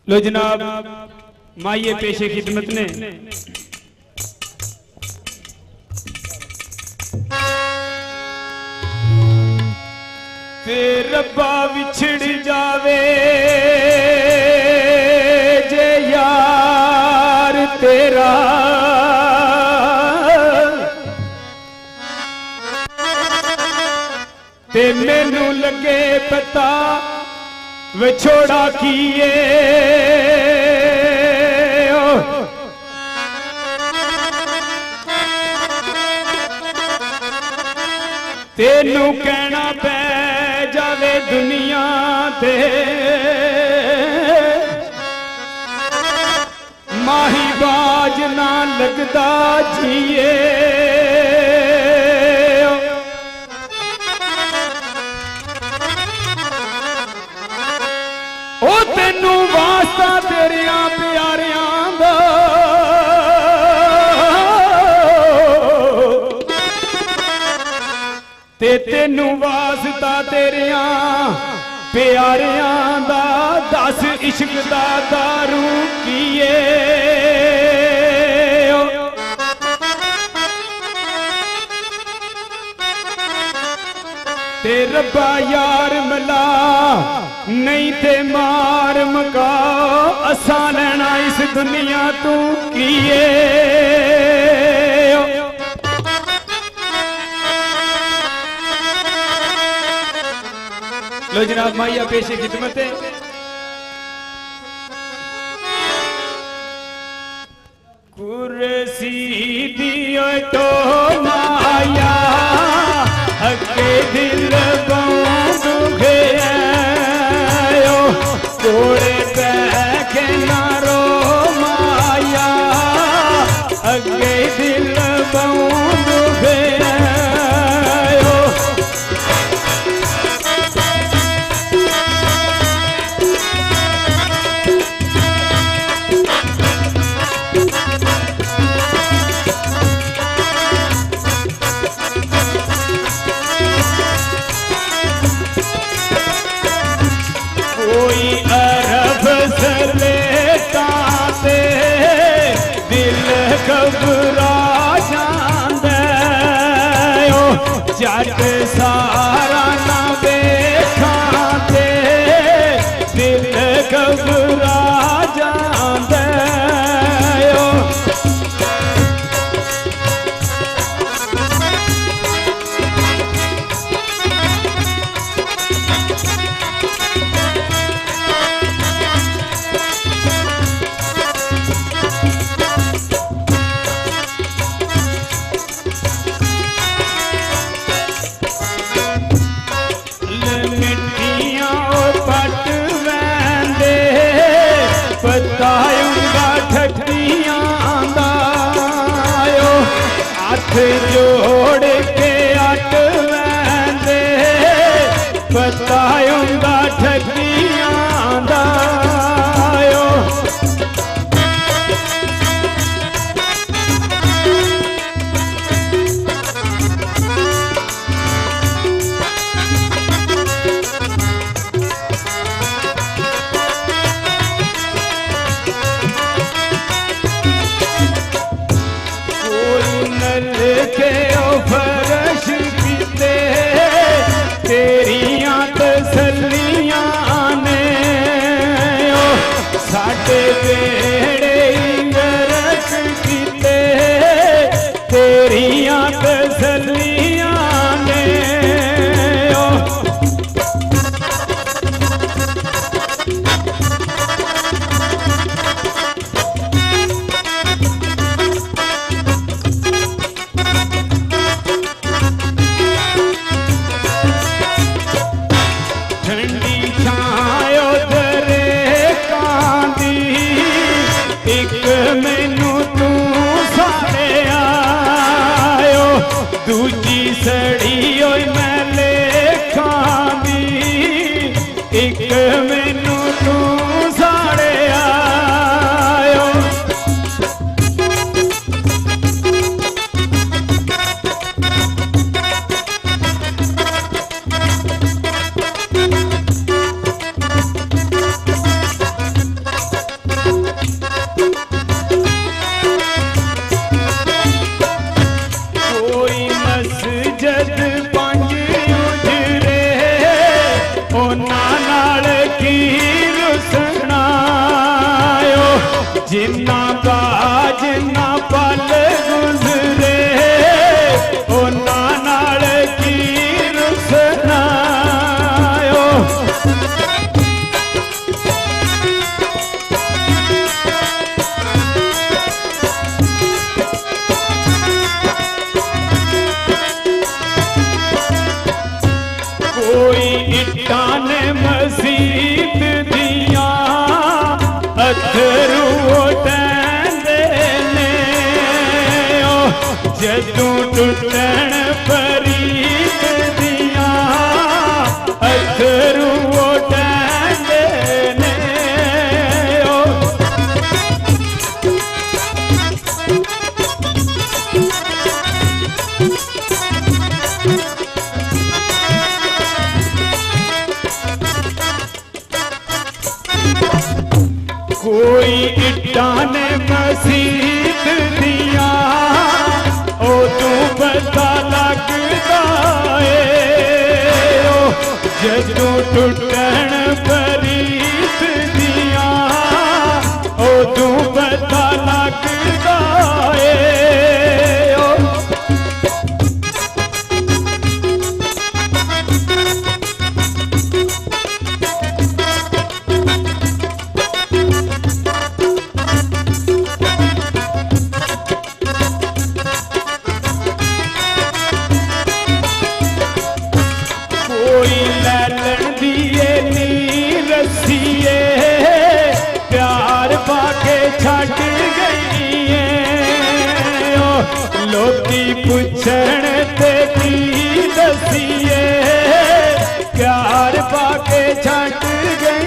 लो जनाब माइये पेशे खिदमत ने फिर रब्बा विछड़ जावे जे यार तेरा ते मैनू लगे पता विछोड़ा किए तेनू कहना पै जावे दुनिया ते माही बाज ना लगदा जिए ओ तेनू वास्ता तेरिया प्यारियां दा ते तेनू वास्ता तेरिया प्यारियां दा दस इश्क दा दारू किए ते रब्बा यार मिला नहीं ते मार मका असा लेना इस दुनिया तू किए लो जनाब माइया पेशे खिदमत है कुर्सी दियो तो माया अगे दिल दुखे कोड़े पैके ना रो माया अगे दिल दुखे कोई अरब सलेटा ते दिल घबरा जांदा जट सारा ना देखा ते दिल घबरा जांदा पतायूंगा ठट्टियां दायो हाथ जोड़ के अट वैंदे पतायूंगा ठट्टियां दायो के फरश पीते तेरियां तसल्लियां ਇੱਟਾਂ ਨੇ ਮਸੀਤ ਦੀਆਂ ਉਦੋਂ ਪਤਾ ਲੱਗਦਾ ਏ ਜਦੋਂ ਟੁੱਟਣ ਪ੍ਰੀਤ ਦੀਆਂ ਉਦੋਂ ਪਤਾ ਲੱਗਦਾ ਏ ਕੋਈ ਲੈਣ ਦੀਏ ਨੀ ਰੱਸੀਏ ਪਿਆਰ ਪਾ ਕੇ ਛੱਡ ਗਈ ਏ ਓ ਲੋਕੀ ਪੁੱਛਣ ਤੇ ਕੀ ਦਸੀਏ ਪਿਆਰ ਪਾ ਕੇ ਛੱਡ ਗਈ